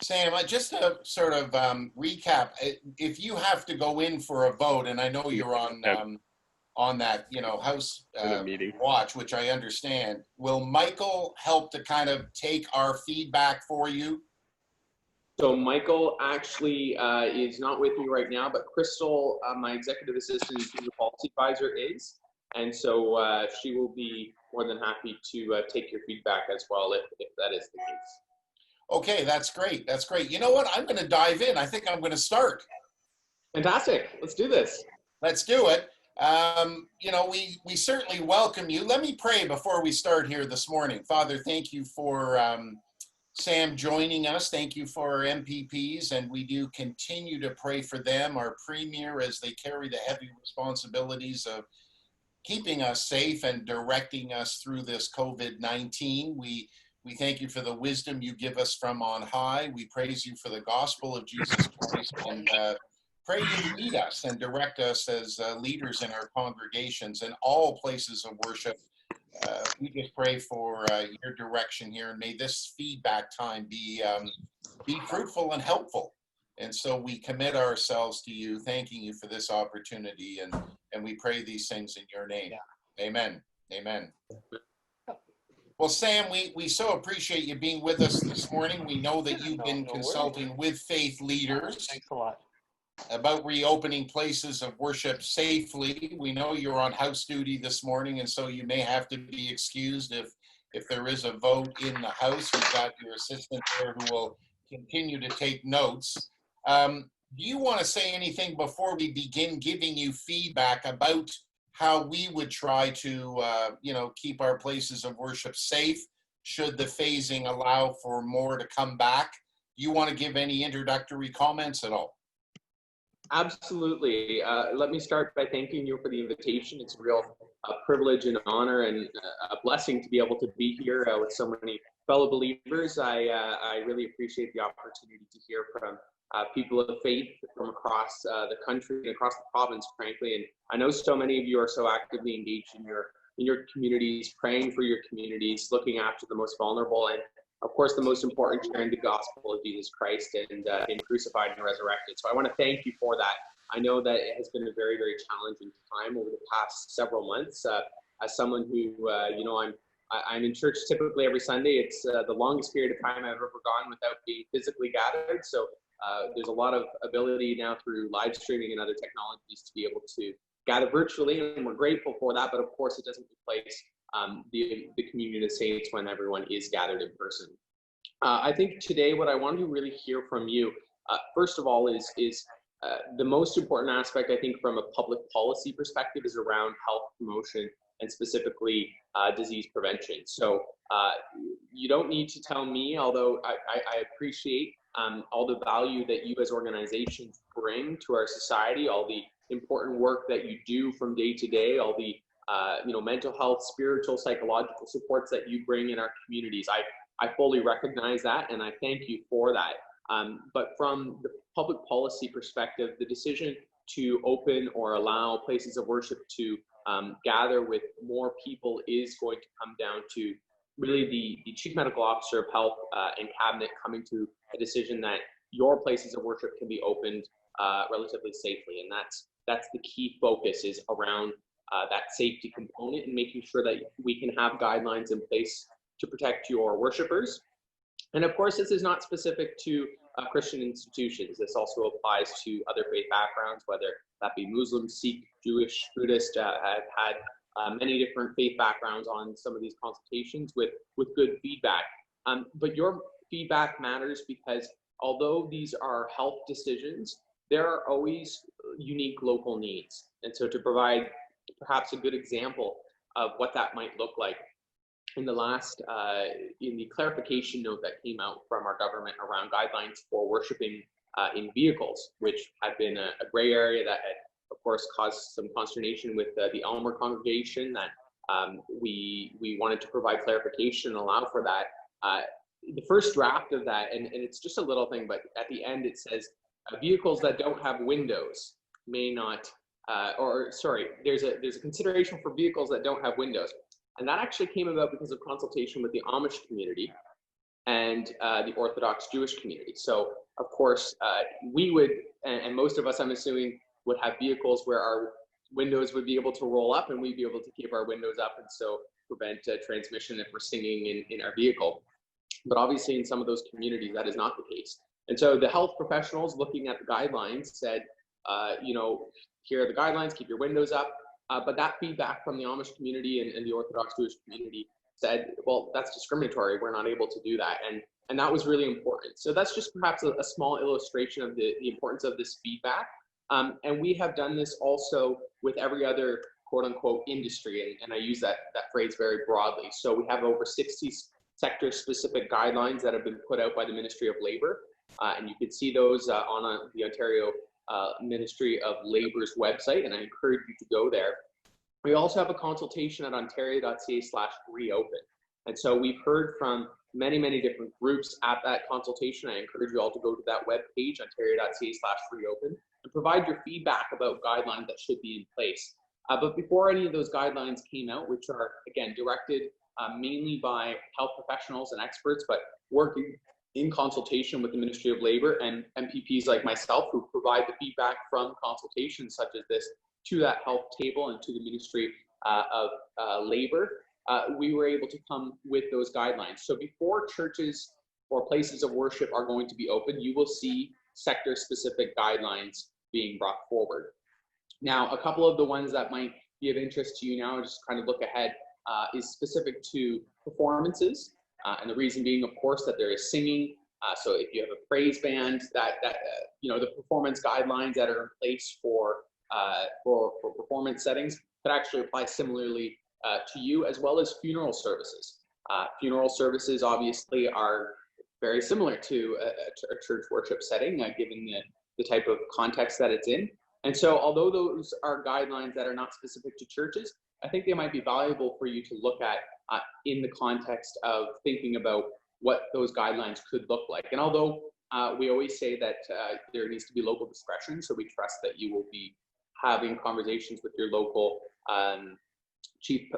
Sam, just to sort of recap, if you have to go in for a vote, and I know you're on that, House In a meeting. watch, which I understand, will Michael help to kind of take our feedback for you? So Michael actually is not with me right now, but Crystal, my executive assistant and senior policy advisor, is. And so she will be more than happy to take your feedback as well if that is the case. Okay, that's great. That's great. You know what? I'm going to dive in. I think I'm going to start. Fantastic. Let's do this. Let's do it. We certainly welcome you. Let me pray before we start here this morning. Father, thank you for Sam joining us. Thank you for our MPPs, and we do continue to pray for them, our Premier, as they carry the heavy responsibilities of keeping us safe and directing us through this COVID-19. We thank you for the wisdom you give us from on high. We praise you for the gospel of Jesus Christ, and pray you lead us and direct us as leaders in our congregations and all places of worship. We just pray for your direction here, and may this feedback time be fruitful and helpful. And so we commit ourselves to you, thanking you for this opportunity, and we pray these things in your name. Yeah. Amen. Amen. Well, Sam, we so appreciate you being with us this morning. We know that you've been consulting with faith leaders. Thanks a lot. About reopening places of worship safely. We know you're on house duty this morning, and so you may have to be excused if there is a vote in the house. We've got your assistant there who will continue to take notes. Do you want to say anything before we begin giving you feedback about how we would try to, keep our places of worship safe should the phasing allow for more to come back? Do you want to give any introductory comments at all? Absolutely. Let me start by thanking you for the invitation. It's a real privilege and honor and a blessing to be able to be here with so many fellow believers. I really appreciate the opportunity to hear from people of faith from across the country and across the province, frankly. And I know so many of you are so actively engaged in your communities, praying for your communities, looking after the most vulnerable, and of course, the most important, sharing the gospel of Jesus Christ and crucified and resurrected. So I want to thank you for that. I know that it has been a very, very challenging time over the past several months. As someone who, I'm in church typically every Sunday. It's the longest period of time I've ever gone without being physically gathered. So there's a lot of ability now through live streaming and other technologies to be able to gather virtually, and we're grateful for that. But of course, it doesn't replace the communion of saints when everyone is gathered in person. I think today what I want to really hear from you, first of all, is the most important aspect, I think, from a public policy perspective is around health promotion and specifically disease prevention. So you don't need to tell me, although I appreciate all the value that you as organizations bring to our society, all the important work that you do from day to day, all the mental health, spiritual, psychological supports that you bring in our communities. I fully recognize that, and I thank you for that. But from the public policy perspective, the decision to open or allow places of worship to gather with more people is going to come down to really the Chief Medical Officer of Health and Cabinet coming to a decision that your places of worship can be opened relatively safely. And that's the key focus, is around that safety component and making sure that we can have guidelines in place to protect your worshipers. And of course, this is not specific to Christian institutions. This also applies to other faith backgrounds, whether that be Muslim, Sikh, Jewish, Buddhist. I've had many different faith backgrounds on some of these consultations with good feedback. But your feedback matters because although these are health decisions, there are always unique local needs. And so to provide perhaps a good example of what that might look like, in the last, in the clarification note that came out from our government around guidelines for worshiping in vehicles, which had been a gray area that had, of course, caused some consternation with the Elmer congregation, that we wanted to provide clarification and allow for that. The first draft of that, and it's just a little thing, but at the end it says, vehicles that don't have windows may not, there's a consideration for vehicles that don't have windows. And that actually came about because of consultation with the Amish community. and the Orthodox Jewish community. So, of course, we would, and most of us, I'm assuming, would have vehicles where our windows would be able to roll up and we'd be able to keep our windows up and so prevent transmission if we're singing in our vehicle. But obviously in some of those communities, that is not the case. And so the health professionals looking at the guidelines said, here are the guidelines, keep your windows up. But that feedback from the Amish community and the Orthodox Jewish community said, well, that's discriminatory. We're not able to do that. And that was really important. So that's just perhaps a small illustration of the importance of this feedback. And we have done this also with every other quote unquote industry. And I use that phrase very broadly. So we have over 60 sector specific guidelines that have been put out by the Ministry of Labor. And you can see those on the Ontario Ministry of Labor's website. And I encourage you to go there. We also have a consultation at ontario.ca/reopen. And so we've heard from many, many different groups at that consultation. I encourage you all to go to that webpage, ontario.ca/reopen, and provide your feedback about guidelines that should be in place. But before any of those guidelines came out, which are, again, directed mainly by health professionals and experts, but working in consultation with the Ministry of Labor and MPPs like myself who provide the feedback from consultations such as this to that health table and to the Ministry of Labor, we were able to come with those guidelines. So before churches or places of worship are going to be open, you will see sector-specific guidelines being brought forward. Now, a couple of the ones that might be of interest to you now, just kind of look ahead, is specific to performances. And the reason being, of course, that there is singing. So if you have a praise band, the performance guidelines that are in place for performance settings could actually apply similarly to you, as well as funeral services. Funeral services obviously are very similar to a church worship setting, given the type of context that it's in. And so although those are guidelines that are not specific to churches, I think they might be valuable for you to look at in the context of thinking about what those guidelines could look like. And although we always say that there needs to be local discretion, so we trust that you will be having conversations with your local chief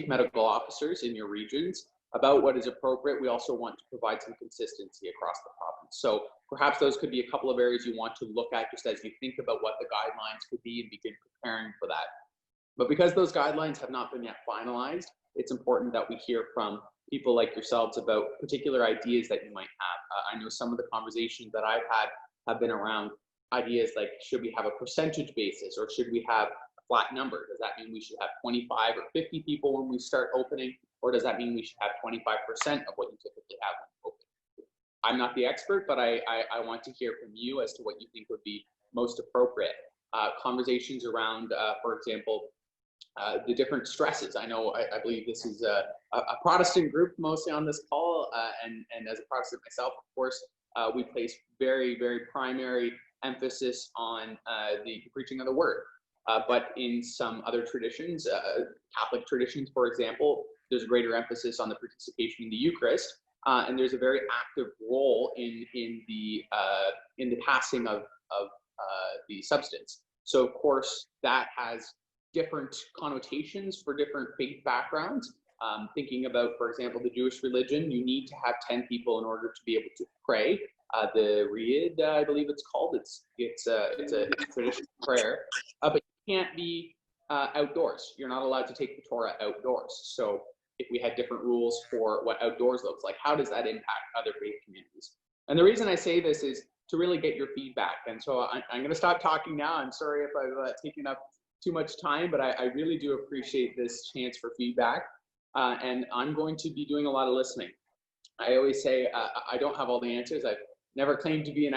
medical officers in your regions about what is appropriate. We also want to provide some consistency across the province. So perhaps those could be a couple of areas you want to look at just as you think about what the guidelines could be and begin preparing for that. But because those guidelines have not been yet finalized, it's important that we hear from people like yourselves about particular ideas that you might have. I know some of the conversations that I've had have been around ideas like, should we have a percentage basis or should we have a flat number? Does that mean we should have 25 or 50 people when we start opening? Or does that mean we should have 25% of what you typically have when you open? I'm not the expert, but I want to hear from you as to what you think would be most appropriate. Conversations around, for example, the different stresses. I believe this is a Protestant group mostly on this call, and as a Protestant myself, of course, we place very, very primary emphasis on the preaching of the word. But in some other traditions, Catholic traditions, for example, there's a greater emphasis on the participation in the Eucharist, and there's a very active role in the passing of the substance. So, of course, that has different connotations for different faith backgrounds. Thinking about, for example, the Jewish religion, you need to have 10 people in order to be able to pray. The Riyad, I believe it's called. It's a traditional prayer, but you can't be outdoors. You're not allowed to take the Torah outdoors. So if we had different rules for what outdoors looks like, how does that impact other faith communities? And the reason I say this is to really get your feedback. And so I'm going to stop talking now. I'm sorry if I've taken up too much time, but I really do appreciate this chance for feedback. And I'm going to be doing a lot of listening. I always say I don't have all the answers. I've never claimed to be an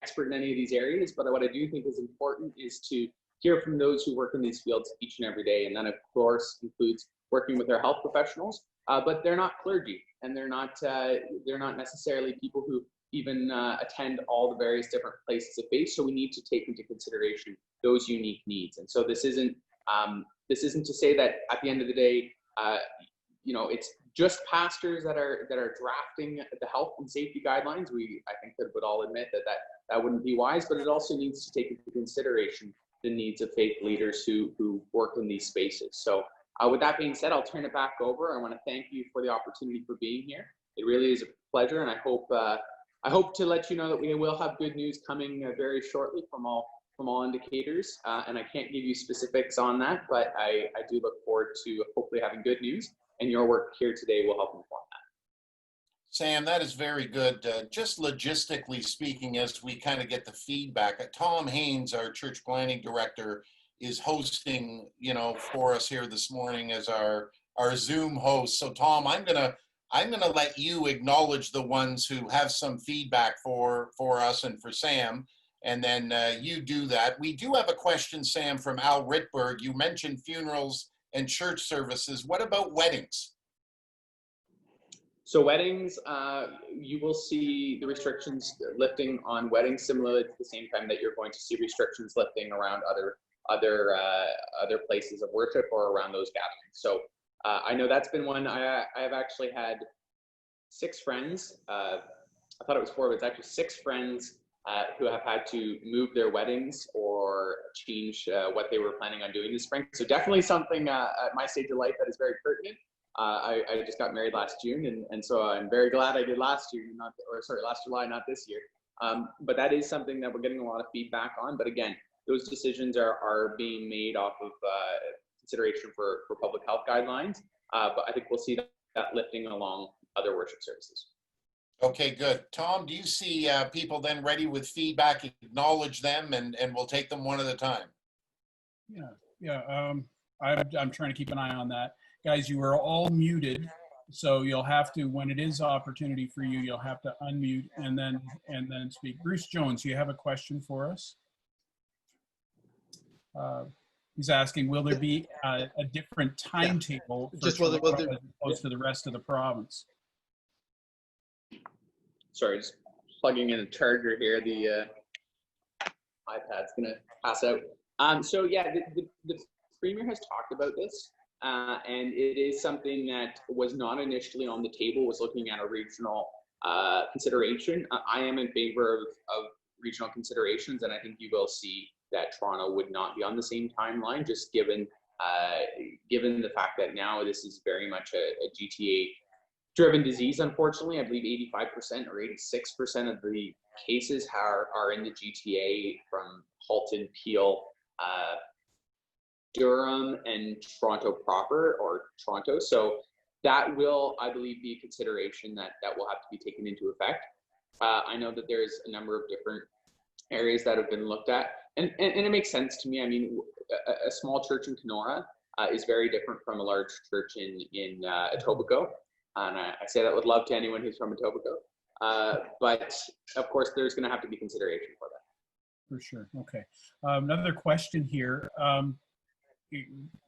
expert in any of these areas, but what I do think is important is to hear from those who work in these fields each and every day. And that, of course, includes working with our health professionals, but they're not clergy, and they're not necessarily people who even attend all the various different places of faith. So we need to take into consideration those unique needs. And so this isn't to say that at the end of the day, it's just pastors that are drafting the health and safety guidelines. I think that would all admit that wouldn't be wise, but it also needs to take into consideration the needs of faith leaders who work in these spaces. So with that being said, I'll turn it back over. I want to thank you for the opportunity for being here. it really is a pleasure, and I hope to let you know that we will have good news coming very shortly from all indicators, and I can't give you specifics on that, but I do look forward to hopefully having good news, and your work here today will help inform that. Sam, that is very good. Just logistically speaking, as we kind of get the feedback, Tom Haines, our church planning director, is hosting, for us here this morning as our Zoom host. So Tom, I'm gonna let you acknowledge the ones who have some feedback for us and for Sam, and then you do that. We do have a question, Sam, from Al Ritberg. You mentioned funerals and church services. What about weddings? So weddings, you will see the restrictions lifting on weddings similar to the same time that you're going to see restrictions lifting around other places of worship or around those gatherings. So I know that's been one. I have actually had 6 friends. I thought it was 4, but it's actually 6 friends who have had to move their weddings or change what they were planning on doing this spring. So definitely something at my stage of life that is very pertinent. I just got married last June, and so I'm very glad I did last July, not this year. But that is something that we're getting a lot of feedback on. But again, those decisions are being made off of consideration for public health guidelines. But I think we'll see that lifting along other worship services. Okay, good. Tom, do you see people then ready with feedback? Acknowledge them, and we'll take them one at a time. Yeah. I'm trying to keep an eye on that. Guys, you are all muted, so you'll have to, when it is opportunity for you, you'll have to unmute and then speak. Bruce Jones, you have a question for us? He's asking, will there be a different timetable for Toronto as opposed to the rest of the province? Sorry, just plugging in a charger here. The iPad's gonna pass out. So yeah, the Premier has talked about this. And it is something that was not initially on the table, was looking at a regional consideration. I am in favor of regional considerations, and I think you will see that Toronto would not be on the same timeline, just given the fact that now this is very much a GTA-driven disease, unfortunately. I believe 85% or 86% of the cases are in the GTA from Halton, Peel, Durham, and Toronto proper, or Toronto. So that will, I believe, be a consideration that will have to be taken into effect. I know that there's a number of different areas that have been looked at, and it makes sense to me. I mean, a small church in Kenora is very different from a large church in Etobicoke, and I say that with love to anyone who's from Etobicoke. But of course, there's going to have to be consideration for that. For sure. Okay. Another question here.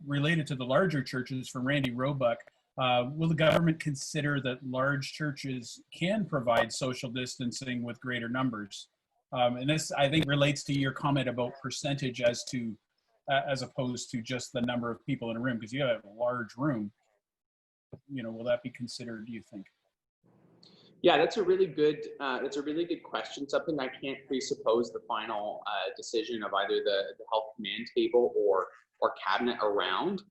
Related to the larger churches from Randy Roebuck, will the government consider that large churches can provide social distancing with greater numbers? And this, I think, relates to your comment about percentage as opposed to just the number of people in a room, because you have a large room. Will that be considered, do you think? Yeah, that's a really good question. Something I can't presuppose the final decision of either the health command table or cabinet around.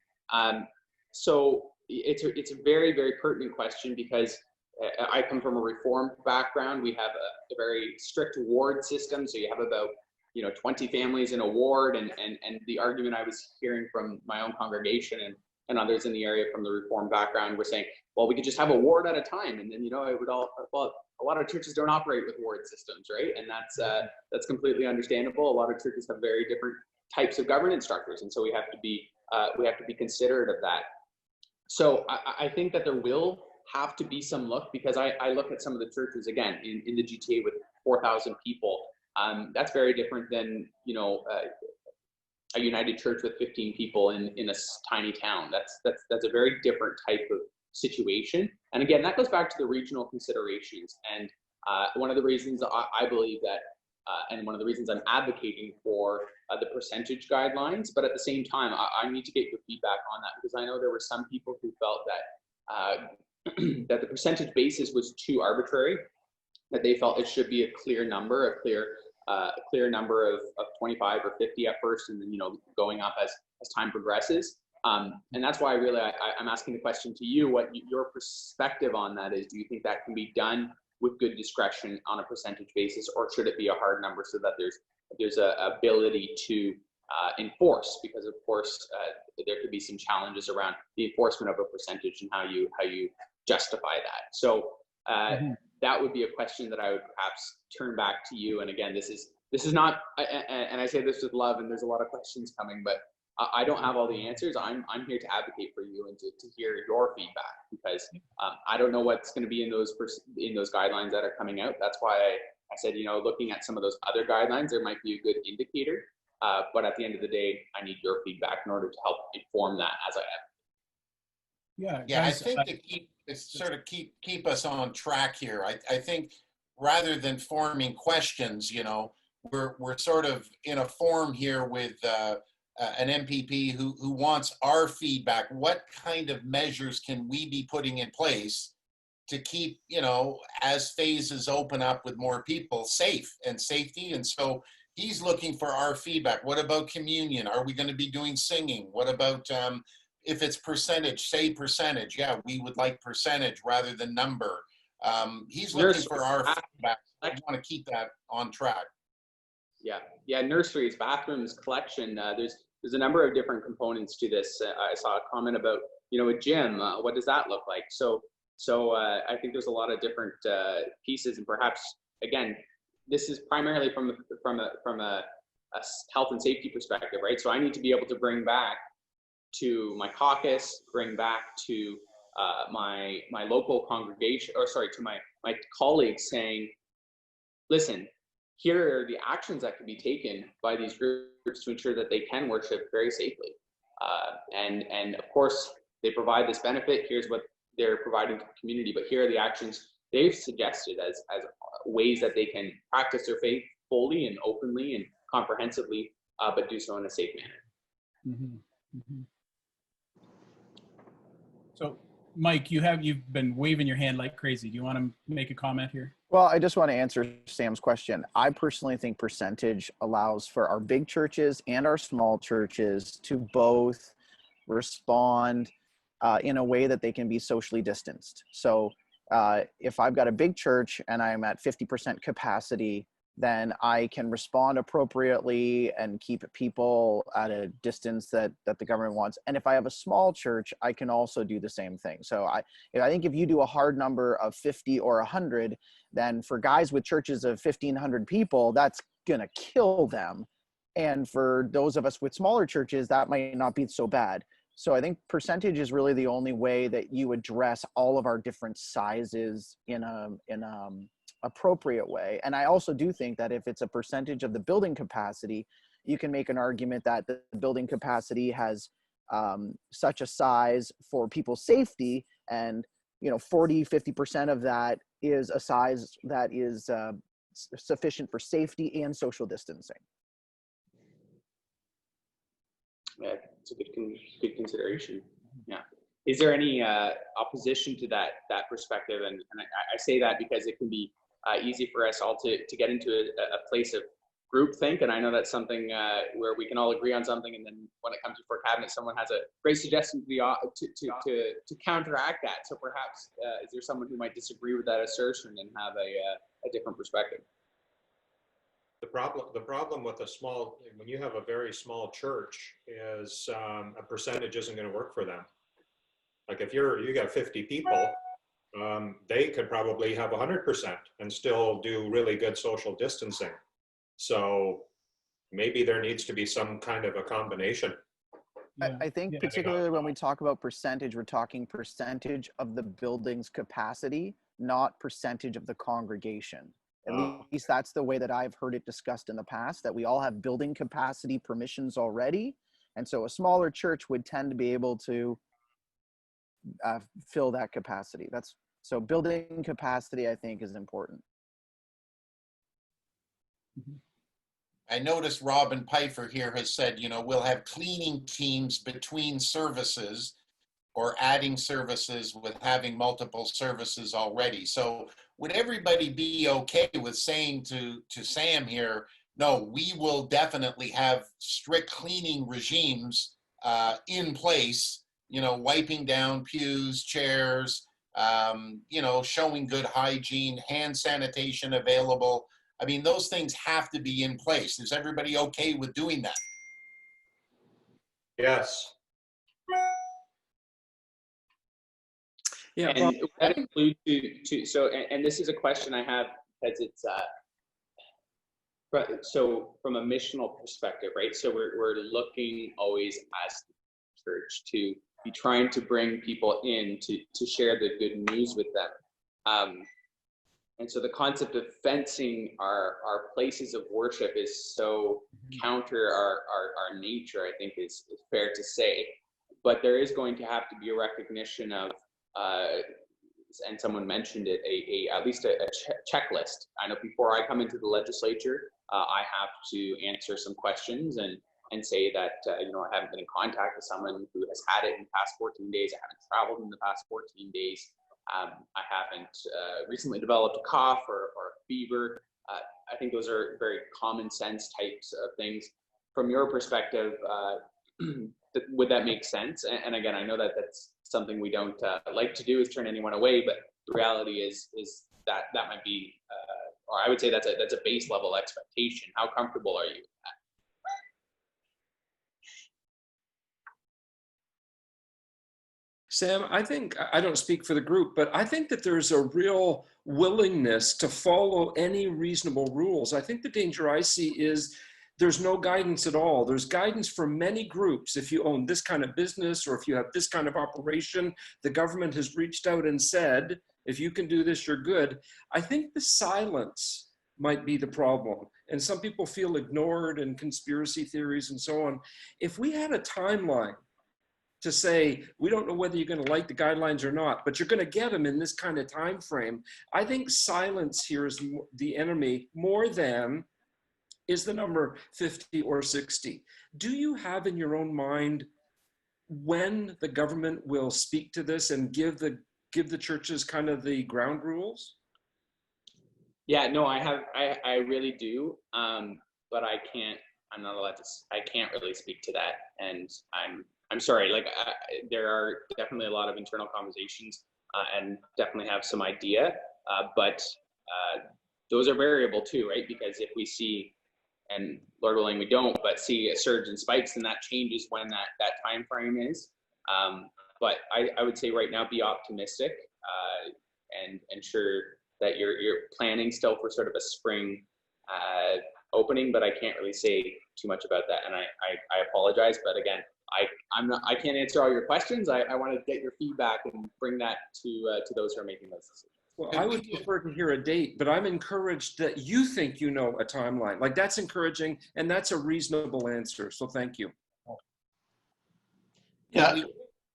So it's a very, very pertinent question, because I come from a reformed background. We have a very strict ward system. So you have about 20 families in a ward, and the argument I was hearing from my own congregation and others in the area from the reformed background were saying, well, we could just have a ward at a time, and then it would all. Well, a lot of churches don't operate with ward systems, right? And that's completely understandable. A lot of churches have very different types of governance structures, and so we have to be considerate of that. So I think that there will have to be some look, because I look at some of the churches again in the GTA with 4,000 people. That's very different than a United Church with 15 people in a tiny town. That's a very different type of situation. And again, that goes back to the regional considerations. And one of the reasons I believe that, and one of the reasons I'm advocating for the percentage guidelines, but at the same time, I need to get your feedback on that, because I know there were some people who felt that that the percentage basis was too arbitrary, that they felt it should be a clear number, a clear number of 25 or 50 at first, and then going up as time progresses. And that's why I'm asking the question to you, what your perspective on that is. Do you think that can be done with good discretion on a percentage basis, or should it be a hard number so that there's a ability to enforce? Because of course there could be some challenges around the enforcement of a percentage and how you justify that. So that would be a question that I would perhaps turn back to you. And again, this is not, and I say this with love, and there's a lot of questions coming, but I don't have all the answers. I'm here to advocate for you and to hear your feedback, because I don't know what's going to be in those guidelines that are coming out. That's why I said, looking at some of those other guidelines, there might be a good indicator. But at the end of the day, I need your feedback in order to help inform that as I am. Yeah, guys, I think to keep us on track here, I think rather than forming questions, we're sort of in a forum here with an MPP who wants our feedback. What kind of measures can we be putting in place to keep, as phases open up with more people, safety? And so he's looking for our feedback. What about communion? Are we going to be doing singing? What about if it's percentage, say percentage? Yeah, we would like percentage rather than number. He's looking for our feedback. I want to keep that on track. Yeah, nurseries, bathrooms, collection. There's a number of different components to this. I saw a comment about, a gym. What does that look like? So I think there's a lot of different pieces, and perhaps again, this is primarily from a health and safety perspective, right? So I need to be able to bring back to my caucus, bring back to my local congregation, to my colleagues, saying, listen, here are the actions that can be taken by these groups to ensure that they can worship very safely. And of course, they provide this benefit. Here's what they're providing to the community, but here are the actions they've suggested as ways that they can practice their faith fully and openly and comprehensively, but do so in a safe manner. Mm-hmm. Mm-hmm. So, Mike, you've been waving your hand like crazy. Do you want to make a comment here? Well, I just want to answer Sam's question. I personally think percentage allows for our big churches and our small churches to both respond in a way that they can be socially distanced. So if I've got a big church and I'm at 50% capacity, then I can respond appropriately and keep people at a distance that the government wants. And if I have a small church, I can also do the same thing. So I think if you do a hard number of 50 or 100, then for guys with churches of 1,500 people, that's going to kill them. And for those of us with smaller churches, that might not be so bad. So I think percentage is really the only way that you address all of our different sizes in a appropriate way. And I also do think that if it's a percentage of the building capacity, you can make an argument that the building capacity has such a size for people's safety, and 40-50% of that is a size that is sufficient for safety and social distancing. Yeah, it's a good consideration. Yeah. Is there any opposition to that perspective? And I say that because it can be easy for us all to get into a place of groupthink, and I know that's something where we can all agree on something, and then when it comes before cabinet, someone has a great suggestion to counteract that. So perhaps is there someone who might disagree with that assertion and have a different perspective? The problem with when you have a very small church is a percentage isn't going to work for them. Like if you got 50 people, they could probably have 100% and still do really good social distancing. So maybe there needs to be some kind of a combination. I think particularly when we talk about percentage, we're talking percentage of the building's capacity, not percentage of the congregation. At least that's the way that I've heard it discussed in the past, that we all have building capacity permissions already. And so a smaller church would tend to be able to fill that capacity. So building capacity, I think, is important. I noticed Robin Pfeiffer here has said, we'll have cleaning teams between services, or adding services with having multiple services already. So would everybody be okay with saying to Sam here, no, we will definitely have strict cleaning regimes in place, wiping down pews, chairs, showing good hygiene, hand sanitation available. I mean, those things have to be in place. Is everybody okay with doing that? Yes. Yeah, And Bob, would that include and this is a question I have because it's so from a missional perspective, right? So we're looking always as the church to be trying to bring people in to share the good news with them. And so the concept of fencing our places of worship is so counter our nature, I think is fair to say. But there is going to have to be a recognition of, and someone mentioned it, at least a checklist. I know before I come into the legislature, I have to answer some questions and say that, I haven't been in contact with someone who has had it in the past 14 days. I haven't traveled in the past 14 days. I haven't recently developed a cough or a fever. I think those are very common sense types of things. From your perspective, would that make sense? And again, I know that that's something we don't like to do, is turn anyone away, but the reality is that might be, or I would say that's a base level expectation. How comfortable are you with that? Sam, I think, I don't speak for the group, but I think that there's a real willingness to follow any reasonable rules. I think the danger I see is there's no guidance at all. There's guidance for many groups. If you own this kind of business, or if you have this kind of operation, the government has reached out and said, if you can do this, you're good. I think the silence might be the problem. And some people feel ignored, and conspiracy theories and so on. If we had a timeline to say, we don't know whether you're going to like the guidelines or not, but you're going to get them in this kind of time frame, I think silence here is the enemy more than is the number 50 or 60. Do you have in your own mind when the government will speak to this and give the churches kind of the ground rules? Yeah, no, I really do. But I'm not allowed to, I can't really speak to that. And I'm sorry, like there are definitely a lot of internal conversations and definitely have some idea, but those are variable too, right? Because if we see, and Lord willing we don't, but see a surge in spikes, then that changes when that time frame is. But I would say right now, be optimistic and ensure that you're planning still for sort of a spring opening, but I can't really say too much about that, and I apologize. But again, I can't answer all your questions. I want to get your feedback and bring that to those who are making those decisions. Well, I would prefer to hear a date, but I'm encouraged that you think you know a timeline. Like, that's encouraging, and that's a reasonable answer. So thank you. Yeah.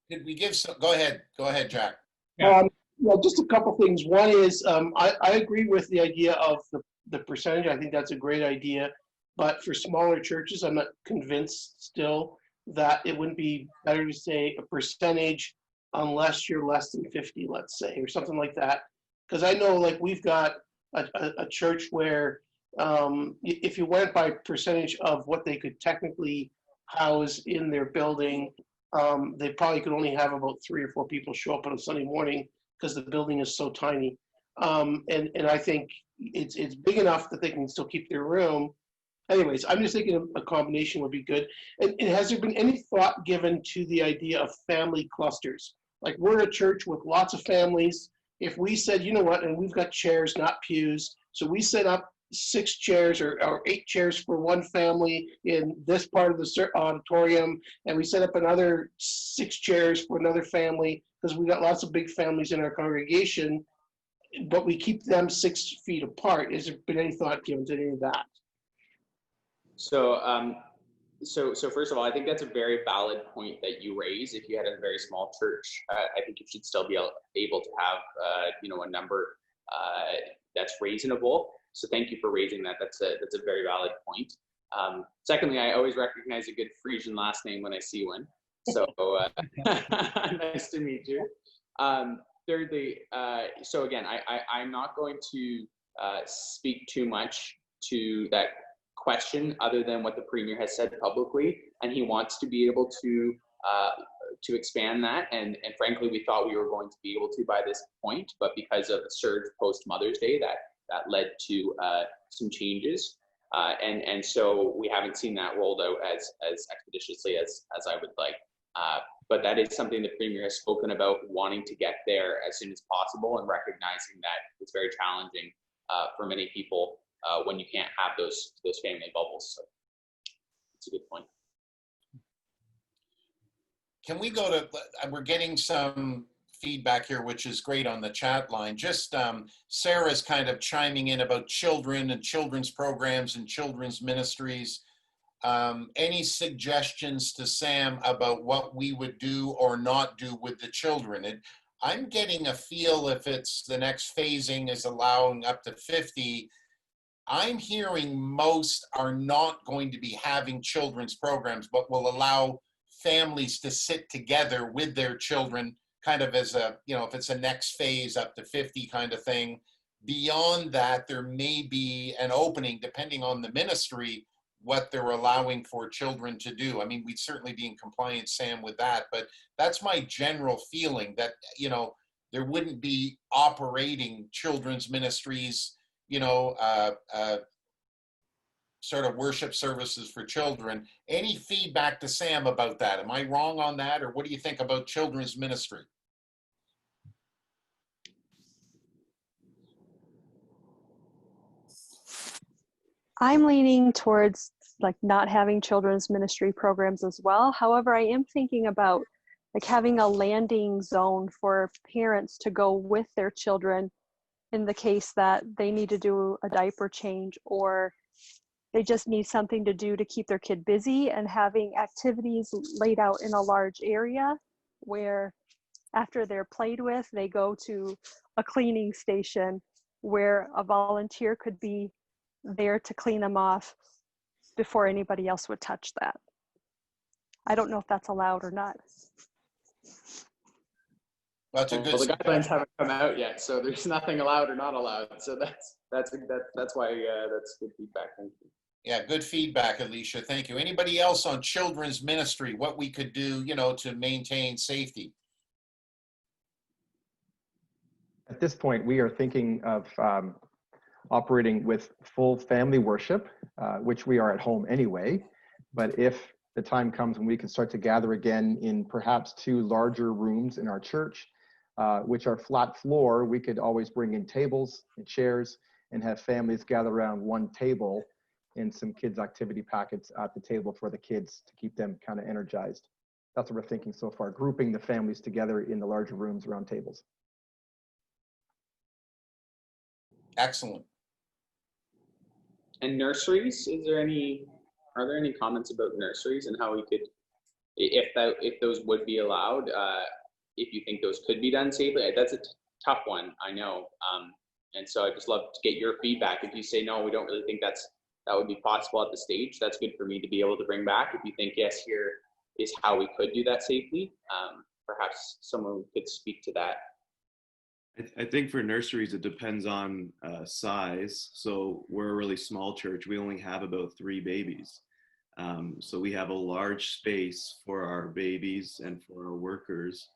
Did we give some? Go ahead, Jack. Yeah. Well, just a couple things. One is I agree with the idea of the percentage. I think that's a great idea. But for smaller churches, I'm not convinced still that it wouldn't be better to say a percentage unless you're less than 50, let's say, or something like that. Because I know, like, we've got a church where if you went by percentage of what they could technically house in their building, they probably could only have about 3 or 4 people show up on a Sunday morning because the building is so tiny. And I think it's big enough that they can still keep their room. Anyways, I'm just thinking a combination would be good. And has there been any thought given to the idea of family clusters? Like, we're a church with lots of families. If we said, you know what, and we've got chairs, not pews, so we set up 6 chairs or 8 chairs for one family in this part of the auditorium, and we set up another 6 chairs for another family, because we got lots of big families in our congregation, but we keep them 6 feet apart. Has there been any thought given to any of that? So, so first of all, I think that's a very valid point that you raise. If you had a very small church, I think you should still be able to have, a number that's reasonable. So thank you for raising that. That's a very valid point. Secondly, I always recognize a good Frisian last name when I see one. So nice to meet you. Thirdly, so again, I'm not going to speak too much to that question other than what the Premier has said publicly, and he wants to be able to expand that. And frankly, we thought we were going to be able to by this point, but because of the surge post Mother's Day, that led to some changes. And so we haven't seen that rolled out as expeditiously as I would like. But that is something the Premier has spoken about, wanting to get there as soon as possible, and recognizing that it's very challenging for many people when you can't have those family bubbles. So it's a good point. Can we go to, we're getting some feedback here, which is great on the chat line. Just Sarah's kind of chiming in about children and children's programs and children's ministries. Any suggestions to Sam about what we would do or not do with the children? I'm getting a feel if it's the next phasing is allowing up to 50, I'm hearing most are not going to be having children's programs, but will allow families to sit together with their children kind of as a, if it's a next phase up to 50 kind of thing. Beyond that, there may be an opening depending on the ministry, what they're allowing for children to do. I mean, we'd certainly be in compliance, Sam, with that, but that's my general feeling that, there wouldn't be operating children's ministries, sort of worship services for children. Any feedback to Sam about that? Am I wrong on that? Or what do you think about children's ministry? I'm leaning towards like not having children's ministry programs as well. However, I am thinking about like having a landing zone for parents to go with their children in the case that they need to do a diaper change or they just need something to do to keep their kid busy, and having activities laid out in a large area where after they're played with, they go to a cleaning station where a volunteer could be there to clean them off before anybody else would touch that. I don't know if that's allowed or not. That's a good. Well, the guidelines haven't come out yet, so there's nothing allowed or not allowed. So that's why that's good feedback. Thank you. Yeah, good feedback, Elicia. Thank you. Anybody else on children's ministry? What we could do, to maintain safety? At this point, we are thinking of operating with full family worship, which we are at home anyway. But if the time comes when we can start to gather again in perhaps 2 larger rooms in our church, which are flat floor, we could always bring in tables and chairs and have families gather around one table and some kids' activity packets at the table for the kids to keep them kind of energized. That's what we're thinking so far, grouping the families together in the larger rooms around tables. Excellent. And nurseries, are there any comments about nurseries and how we could, if those would be allowed, if you think those could be done safely? That's a tough one, I know. And so I'd just love to get your feedback. If you say, no, we don't really think that would be possible at the stage, that's good for me to be able to bring back. If you think, yes, here is how we could do that safely, perhaps someone could speak to that. I think for nurseries, it depends on size. So we're a really small church. We only have about 3 babies. So we have a large space for our babies and for our workers.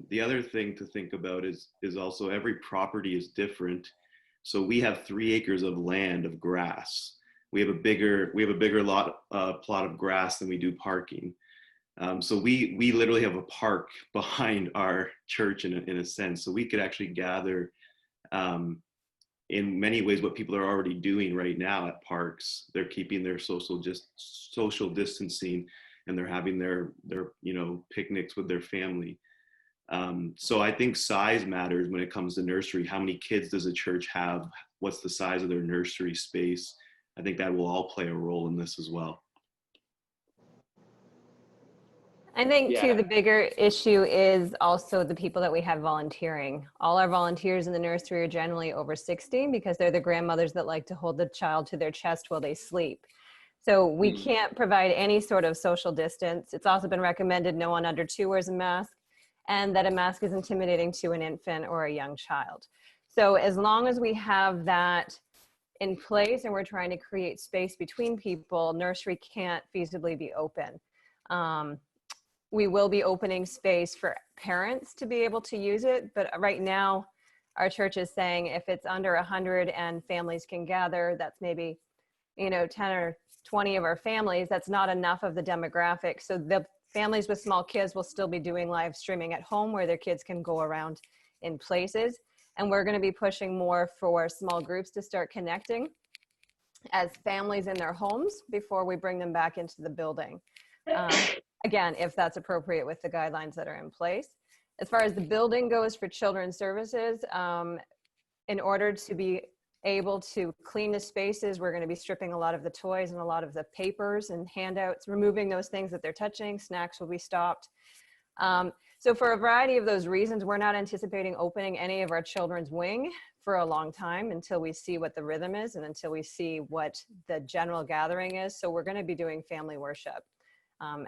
The other thing to think about is also every property is different. So we have 3 acres of land of grass. We have a bigger plot of grass than we do parking. So we literally have a park behind our church in a sense. So we could actually gather in many ways what people are already doing right now at parks. They're keeping their social distancing, and they're having their picnics with their family. So I think size matters when it comes to nursery. How many kids does a church have? What's the size of their nursery space? I think that will all play a role in this as well. I think Yeah. too, the bigger issue is also the people that we have volunteering. All our volunteers in the nursery are generally over 60 because they're the grandmothers that like to hold the child to their chest while they sleep. So we can't provide any sort of social distance. It's also been recommended no one under 2 wears a mask, and that a mask is intimidating to an infant or a young child. So as long as we have that in place and we're trying to create space between people, nursery can't feasibly be open. We will be opening space for parents to be able to use it, but right now our church is saying if it's under 100 and families can gather, that's maybe, 10 or 20 of our families, that's not enough of the demographic. So the families with small kids will still be doing live streaming at home where their kids can go around in places. And we're going to be pushing more for small groups to start connecting as families in their homes before we bring them back into the building. Again, if that's appropriate with the guidelines that are in place. As far as the building goes for children's services, in order to be able to clean the spaces, we're going to be stripping a lot of the toys and a lot of the papers and handouts, removing those things that they're touching. Snacks will be stopped. So for a variety of those reasons, we're not anticipating opening any of our children's wing for a long time until we see what the rhythm is and until we see what the general gathering is. So we're going to be doing family worship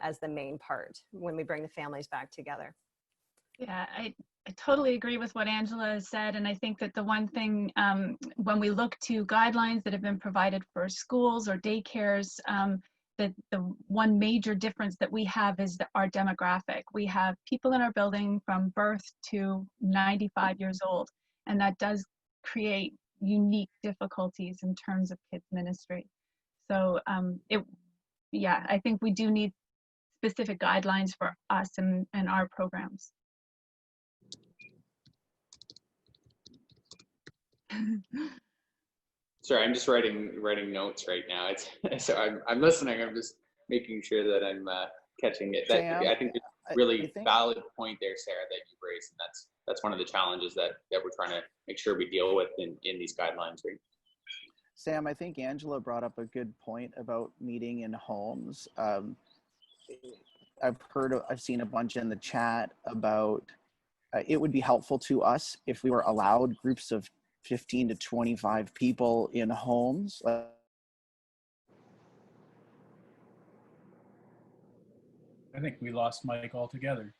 as the main part when we bring the families back together. Yeah, I totally agree with what Angela has said. And I think that the one thing, when we look to guidelines that have been provided for schools or daycares, that the one major difference that we have is our demographic. We have people in our building from birth to 95 years old, and that does create unique difficulties in terms of kids ministry. So I think we do need specific guidelines for us and our programs. Sorry, I'm just writing notes right now. So I'm listening. I'm just making sure that I'm catching it. Sam, I think it's a really valid point there, Sarah, that you raised, and that's one of the challenges that we're trying to make sure we deal with in these guidelines. Right? Sam, I think Angela brought up a good point about meeting in homes. I've seen a bunch in the chat about it would be helpful to us if we were allowed groups of 15 to 25 people in homes. I think we lost Mike altogether.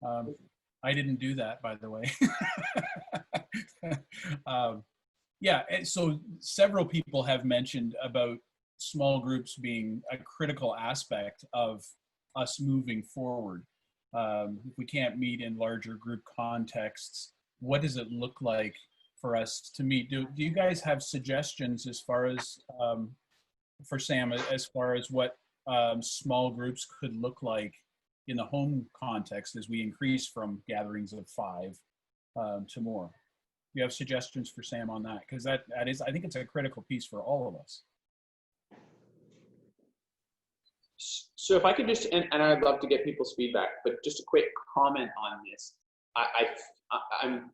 I didn't do that, by the way. Yeah, and so several people have mentioned about small groups being a critical aspect of us moving forward. If we can't meet in larger group contexts, what does it look like for us to meet? Do you guys have suggestions as far as, for Sam, as far as what small groups could look like in the home context as we increase from gatherings of 5 to more? Do you have suggestions for Sam on that? Because that is, I think it's a critical piece for all of us. So if I could just, and I'd love to get people's feedback, but just a quick comment on this. I'm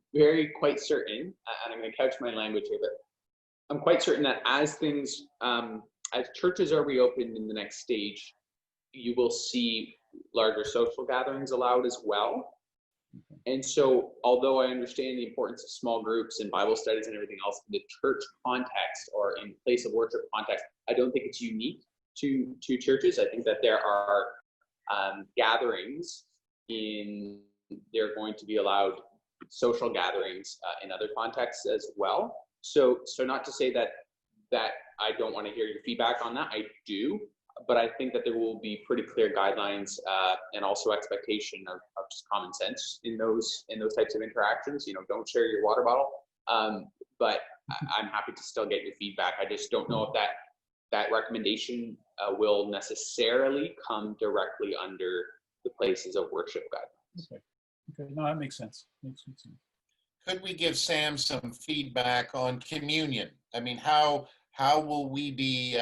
quite certain, and I'm going to couch my language here, but I'm quite certain that as things, as churches are reopened in the next stage, you will see larger social gatherings allowed as well. And so, although I understand the importance of small groups and Bible studies and everything else in the church context or in place of worship context, I don't think it's unique to churches. I think that there are gatherings they're going to be allowed social gatherings in other contexts as well. So not to say that I don't want to hear your feedback on that. I do, but I think that there will be pretty clear guidelines and also expectation of just common sense in those types of interactions. Don't share your water bottle. But I'm happy to still get your feedback. I just don't know if that recommendation will necessarily come directly under the places of worship guidelines. Okay. No, that makes sense. Makes sense. Could we give Sam some feedback on communion? I mean, how will we be,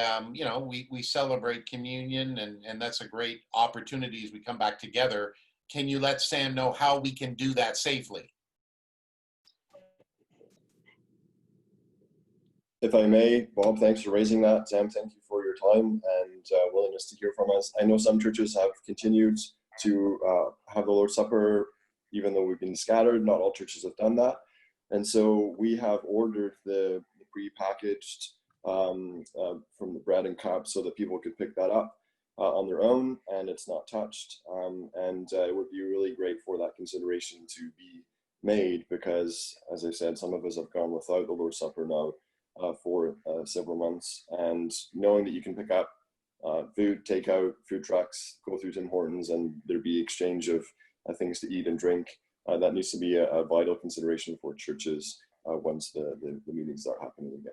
we celebrate communion and that's a great opportunity as we come back together. Can you let Sam know how we can do that safely? If I may, Bob, thanks for raising that. Sam, thank you for your time and willingness to hear from us. I know some churches have continued to have the Lord's Supper, even though we've been scattered. Not all churches have done that. And so we have ordered the pre-packaged from the bread and cup so that people could pick that up on their own and it's not touched. And it would be really great for that consideration to be made because, as I said, some of us have gone without the Lord's Supper now for several months. And knowing that you can pick up food, takeout, food trucks, go through Tim Hortons, and there be exchange of things to eat and drink, that needs to be a vital consideration for churches once the meetings start happening again.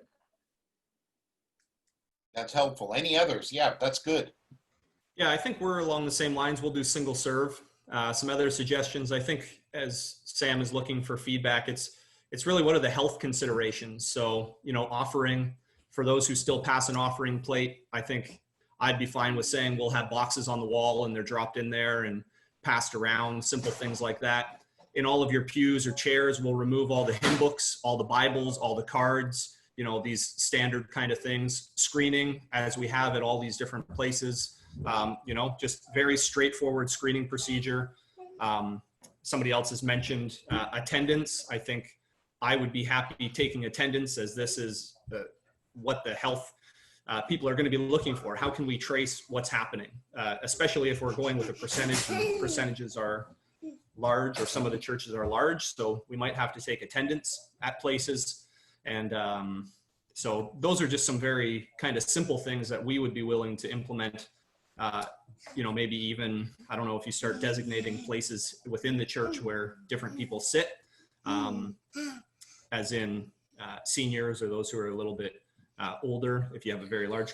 That's helpful. Any others? Yeah, that's good. Yeah, I think we're along the same lines. We'll do single serve. Some other suggestions, I think, as Sam is looking for feedback, it's really what are the health considerations? So, you know, offering for those who still pass an offering plate, I think I'd be fine with saying we'll have boxes on the wall and they're dropped in there and passed around, simple things like that. In all of your pews or chairs, we'll remove all the hymn books, all the Bibles, all the cards, you know, these standard kind of things. Screening, as we have at all these different places, you know, just very straightforward screening procedure. Somebody else has mentioned attendance. I think I would be happy taking attendance, as this is what the health people are going to be looking for. How can we trace what's happening, especially if we're going with a percentage, and percentages are large, or some of the churches are large, so we might have to take attendance at places. And so those are just some very kind of simple things that we would be willing to implement. You know, maybe even, I don't know, if you start designating places within the church where different people sit, as in seniors or those who are a little bit older, if you have a very large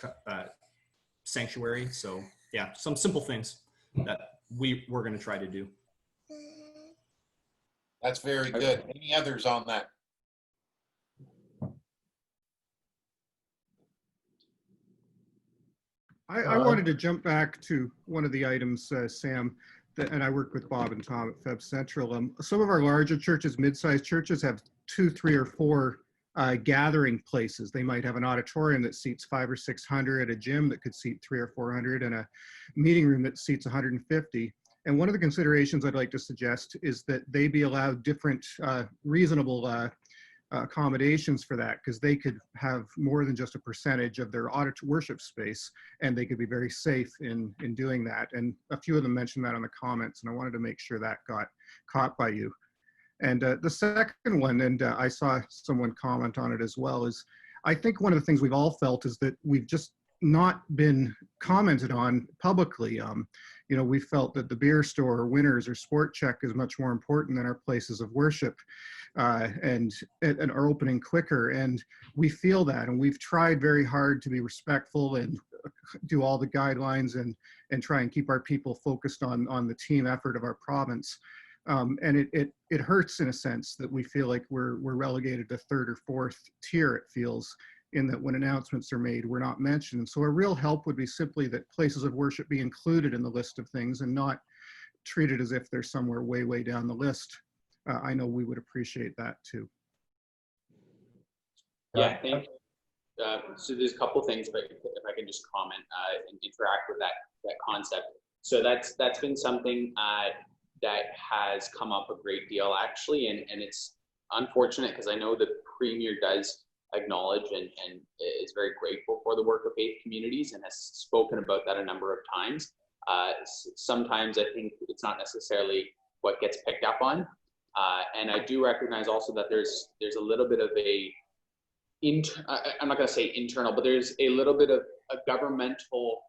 sanctuary. So yeah, some simple things that we're going to try to do. That's very good. Any others on that? I wanted to jump back to one of the items, Sam, and I work with Bob and Tom at Feb Central. Some of our larger churches, mid-sized churches, have 2, 3, or 4 gathering places. They might have an auditorium that seats 500 or 600, a gym that could seat 300 or 400, and a meeting room that seats 150. And one of the considerations I'd like to suggest is that they be allowed different reasonable accommodations for that, because they could have more than just a percentage of their worship space, and they could be very safe in doing that. And a few of them mentioned that on the comments, and I wanted to make sure that got caught by you. And the second one, and I saw someone comment on it as well, is I think one of the things we've all felt is that we've just not been commented on publicly. You know, we felt that the beer store or Winners or Sport Check is much more important than our places of worship, and are opening quicker. And we feel that, and we've tried very hard to be respectful and do all the guidelines and try and keep our people focused on the team effort of our province. And it hurts in a sense that we feel like we're relegated to 3rd or 4th tier, it feels, in that when announcements are made, we're not mentioned. So a real help would be simply that places of worship be included in the list of things and not treated as if they're somewhere way, way down the list. I know we would appreciate that too. Yeah, thank you. So there's a couple things, but if I can just comment and interact with that concept. So that's been something that has come up a great deal, actually, and it's unfortunate because I know the Premier does acknowledge and is very grateful for the work of faith communities and has spoken about that a number of times. Sometimes I think it's not necessarily what gets picked up on, and I do recognize also that there's a little bit of I'm not going to say internal, but there's a little bit of a governmental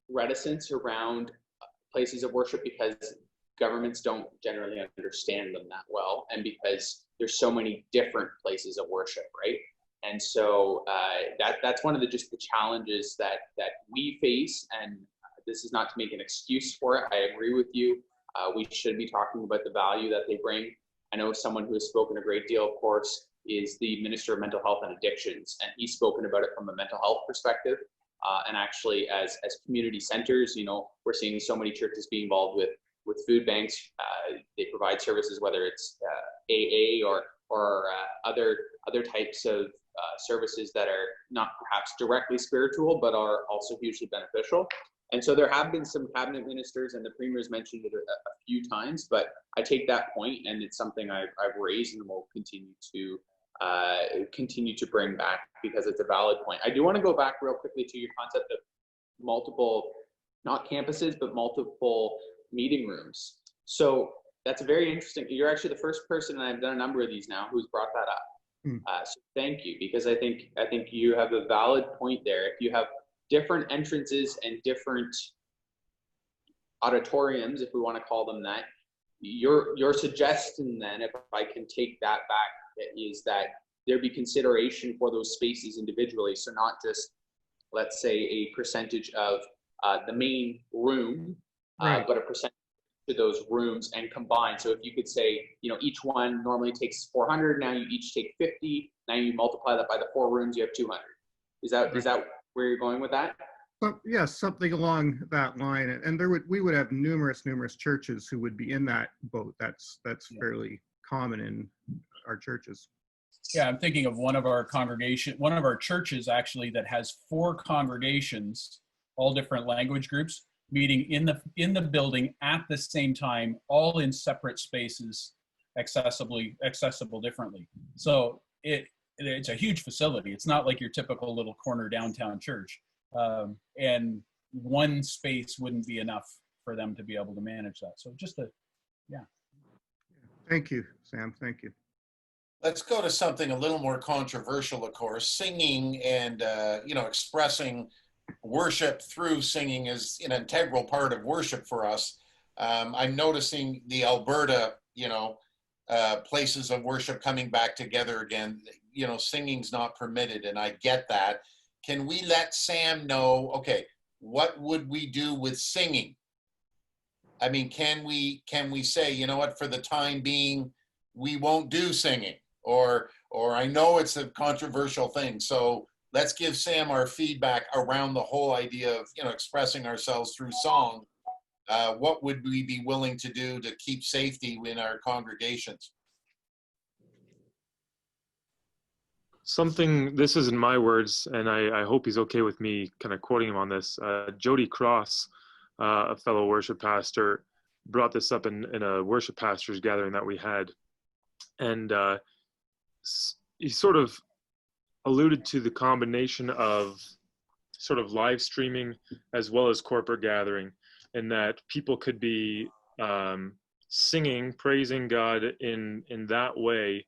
reticence around places of worship because governments don't generally understand them that well, and because there's so many different places of worship, right? And so that's one of the challenges that we face, and this is not to make an excuse for it. I agree with you. We should be talking about the value that they bring. I know someone who has spoken a great deal, of course, is the Minister of Mental Health and Addictions, and he's spoken about it from a mental health perspective. And actually, as community centers, you know, we're seeing so many churches be involved with food banks. They provide services, whether it's AA or other types of services that are not perhaps directly spiritual, but are also hugely beneficial. And so there have been some cabinet ministers, and the Premier's mentioned it a few times, but I take that point, and it's something I've raised and will continue to bring back because it's a valid point. I do want to go back real quickly to your concept of multiple, not campuses, but multiple meeting rooms. So that's very interesting. You're actually the first person, and I've done a number of these now, who's brought that up. So thank you, because I think you have a valid point there. If you have different entrances and different auditoriums, if we want to call them that, your suggestion then, if I can take that back, is that there be consideration for those spaces individually. So not just, let's say, a percentage of the main room, Right. but a percentage to those rooms and combine. So if you could say, each one normally takes 400, now you each take 50, now you multiply that by the 4 rooms, you have 200. Is that where you're going with that? Yes, something along that line. And we would have numerous churches who would be in that boat. That's fairly common in our churches. Yeah, I'm thinking of one of our churches actually that has 4 congregations, all different language groups, meeting in the building at the same time, all in separate spaces, accessible differently. So it's a huge facility. It's not like your typical little corner downtown church, and one space wouldn't be enough for them to be able to manage that. So Thank you, Sam. Thank you. Let's go to something a little more controversial, of course. Singing and expressing worship through singing is an integral part of worship for us. I'm noticing the Alberta, places of worship coming back together again. Singing's not permitted, and I get that. Can we let Sam know, okay, what would we do with singing? I mean, can we say, you know what, for the time being, we won't do singing? Or I know it's a controversial thing, so let's give Sam our feedback around the whole idea of, expressing ourselves through song. What would we be willing to do to keep safety in our congregations? This isn't my words, and I hope he's okay with me kind of quoting him on this. Jody Cross, a fellow worship pastor, brought this up in a worship pastors gathering that we had. And he sort of alluded to the combination of sort of live streaming as well as corporate gathering, and that people could be singing, praising God in that way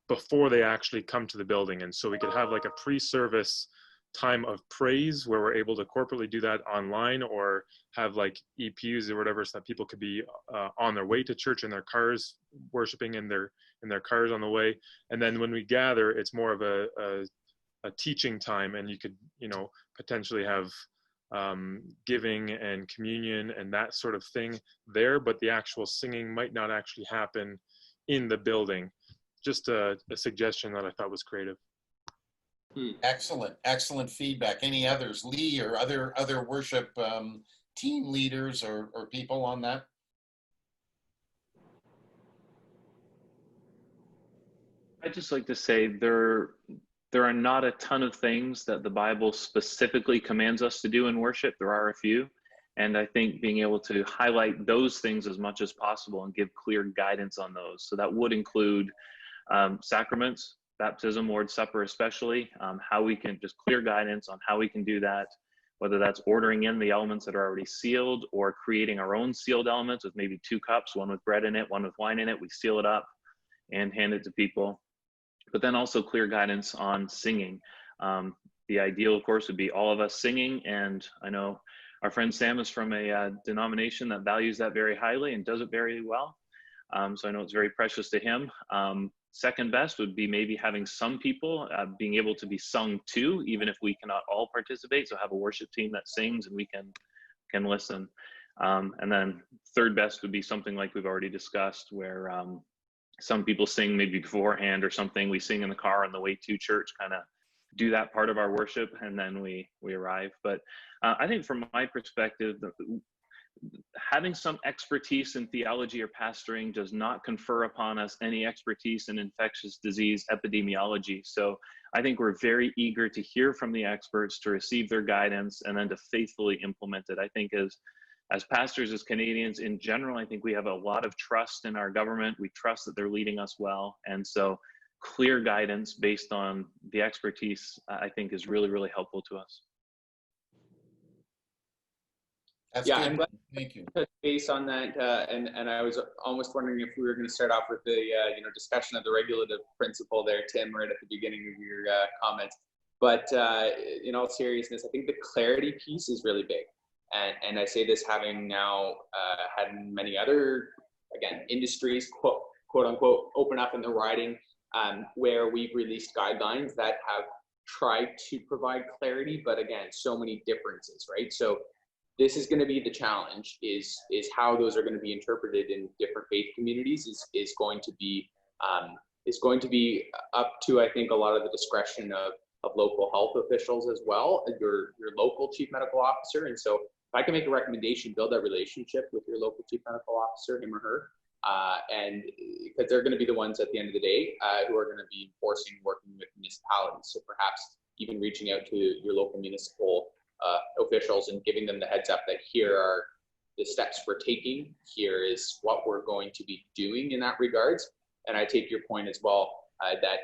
before they actually come to the building. And so we could have like a pre-service time of praise where we're able to corporately do that online, or have like EPUs or whatever, so that people could be on their way to church in their cars, worshiping in their cars on the way. And then when we gather, it's more of a teaching time, and you could potentially have giving and communion and that sort of thing there, but the actual singing might not actually happen in the building. Just a suggestion that I thought was creative. Excellent feedback. Any others, Lee, or other worship team leaders or people on that? I'd just like to say there are not a ton of things that the Bible specifically commands us to do in worship. There are a few. And I think being able to highlight those things as much as possible and give clear guidance on those. So that would include sacraments, baptism, Lord's Supper especially, how we can just clear guidance on how we can do that, whether that's ordering in the elements that are already sealed or creating our own sealed elements with maybe 2 cups, one with bread in it, one with wine in it. We seal it up and hand it to people. But then also clear guidance on singing. The ideal, of course, would be all of us singing. And I know our friend Sam is from a denomination that values that very highly and does it very well. So I know it's very precious to him. Second best would be maybe having some people being able to be sung to, even if we cannot all participate. So have a worship team that sings and we can listen. And then third best would be something like we've already discussed, where some people sing maybe beforehand or something. We sing in the car on the way to church, kind of do that part of our worship, and then we arrive. But I think from my perspective, having some expertise in theology or pastoring does not confer upon us any expertise in infectious disease epidemiology. So I think we're very eager to hear from the experts, to receive their guidance, and then to faithfully implement it. I think as pastors, as Canadians in general, I think we have a lot of trust in our government. We trust that they're leading us well. And so clear guidance based on the expertise, I think, is really, really helpful to us. That's Yeah, good. I'm glad Thank you. to touch base on that, and I was almost wondering if we were going to start off with the discussion of the regulative principle there, Tim, right at the beginning of your comments. But in all seriousness, I think the clarity piece is really big, and I say this having now had many other, again, industries quote unquote open up in the riding, where we've released guidelines that have tried to provide clarity, but again, so many differences, right? So this is going to be the challenge, is how those are going to be interpreted in different faith communities is going to be up to, I think, a lot of the discretion of local health officials as well, your local chief medical officer. And so if I can make a recommendation, build that relationship with your local chief medical officer, him or her, and because they're going to be the ones at the end of the day who are going to be enforcing, working with municipalities. So perhaps even reaching out to your local municipal officials and giving them the heads up that here are the steps we're taking, here is what we're going to be doing in that regards. And I take your point as well, that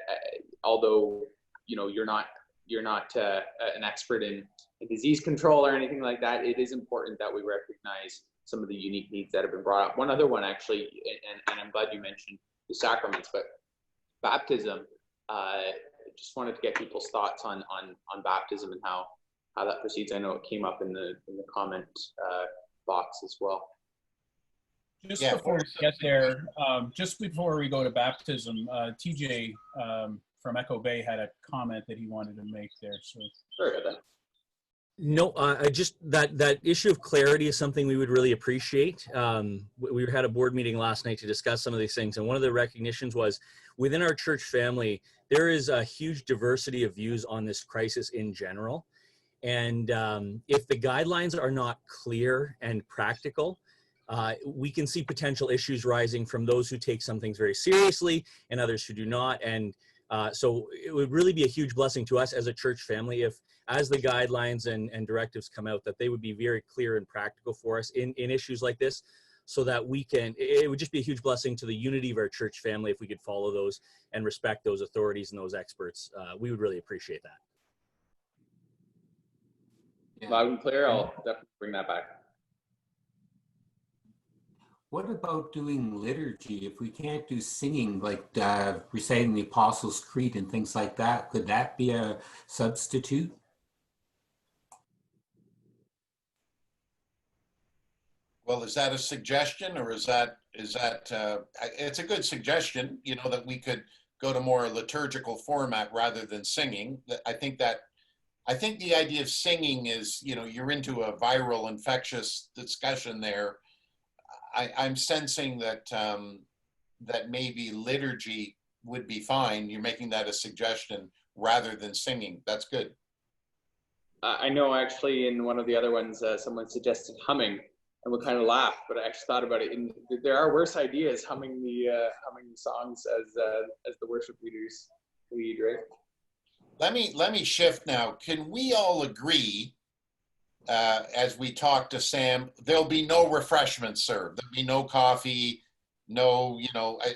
although you're not an expert in disease control or anything like that, it is important that we recognize some of the unique needs that have been brought up. One other one, actually, and I'm glad you mentioned the sacraments, but baptism. Just wanted to get people's thoughts on baptism and how that proceeds. I know it came up in the comment box as well. Just before we get there, just before we go to baptism, TJ from Echo Bay had a comment that he wanted to make there. So. Sorry about that. No, I just that issue of clarity is something we would really appreciate. We had a board meeting last night to discuss some of these things, and one of the recognitions was within our church family, there is a huge diversity of views on this crisis in general. And if the guidelines are not clear and practical, we can see potential issues rising from those who take some things very seriously and others who do not. And so it would really be a huge blessing to us as a church family if, as the guidelines and directives come out, that they would be very clear and practical for us in issues like this, so that we can, it would just be a huge blessing to the unity of our church family if we could follow those and respect those authorities and those experts. We would really appreciate that. Yeah. Loud and clear, I'll definitely bring that back. What about doing liturgy? If we can't do singing, like reciting the Apostles' Creed and things like that, could that be a substitute? Well, is that a suggestion, or is that it's a good suggestion, that we could go to more liturgical format rather than singing. I think the idea of singing is, you're into a viral infectious discussion there. I'm sensing that that maybe liturgy would be fine. You're making that a suggestion rather than singing. That's good. I know actually in one of the other ones, someone suggested humming, and we kind of laughed, but I actually thought about it. And there are worse ideas, humming the songs as the worship leaders lead, right? Let me shift now. Can we all agree, as we talk to Sam, there'll be no refreshments served. There'll be no coffee, no,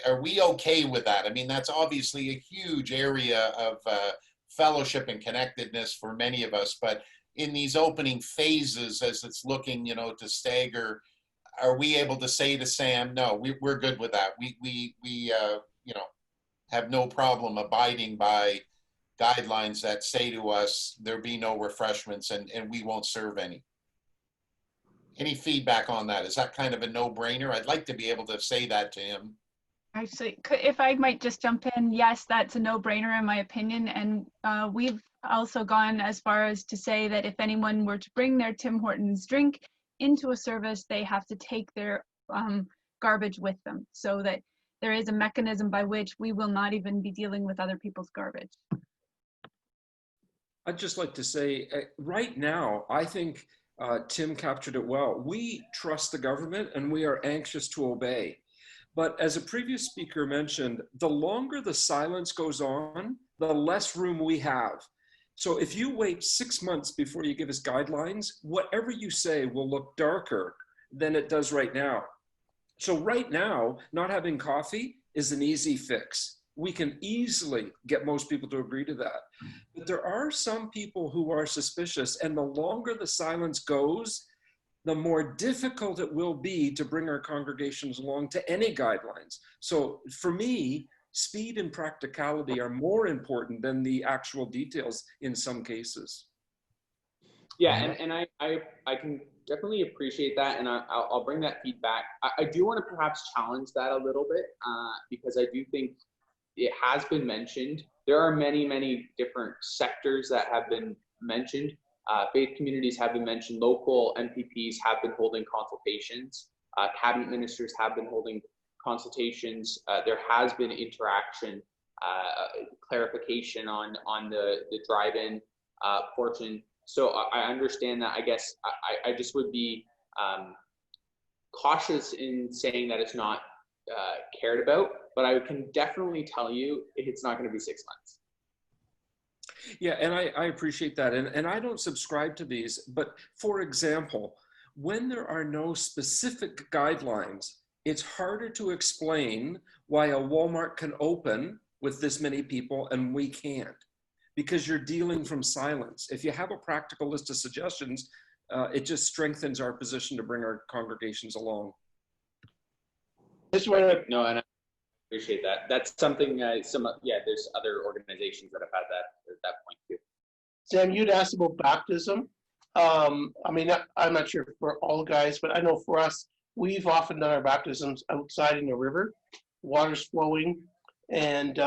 are we okay with that? I mean, that's obviously a huge area of fellowship and connectedness for many of us, but in these opening phases, as it's looking, to stagger, are we able to say to Sam, no, we're good with that. We have no problem abiding by guidelines that say to us there be no refreshments and we won't serve any. Any feedback on that? Is that kind of a no-brainer? I'd like to be able to say that to him. Actually, if I might just jump in, yes, that's a no-brainer in my opinion. And we've also gone as far as to say that if anyone were to bring their Tim Hortons drink into a service, they have to take their garbage with them, so that there is a mechanism by which we will not even be dealing with other people's garbage. I'd just like to say, right now, I think Tim captured it well. We trust the government and we are anxious to obey. But as a previous speaker mentioned, the longer the silence goes on, the less room we have. So if you wait 6 months before you give us guidelines, whatever you say will look darker than it does right now. So right now, not having coffee is an easy fix. We can easily get most people to agree to that. But there are some people who are suspicious, and the longer the silence goes, the more difficult it will be to bring our congregations along to any guidelines. So for me, speed and practicality are more important than the actual details in some cases. Yeah, and I can definitely appreciate that, and I'll bring that feedback. I do want to perhaps challenge that a little bit, because I do think it has been mentioned. There are many, many different sectors that have been mentioned. Faith communities have been mentioned. Local MPPs have been holding consultations. Cabinet ministers have been holding consultations. There has been interaction, clarification on the drive-in portion. So I understand that. I guess I just would be cautious in saying that it's not cared about, but I can definitely tell you it's not going to be 6 months. Yeah, and I appreciate that. And I don't subscribe to these, but for example, when there are no specific guidelines, it's harder to explain why a Walmart can open with this many people and we can't, because you're dealing from silence. If you have a practical list of suggestions, it just strengthens our position to bring our congregations along. No, and I appreciate that. That's something, there's other organizations that have had that at that point too. Sam, you'd asked about baptism. I mean, I'm not sure for all guys, but I know for us, we've often done our baptisms outside in the river, water's flowing, and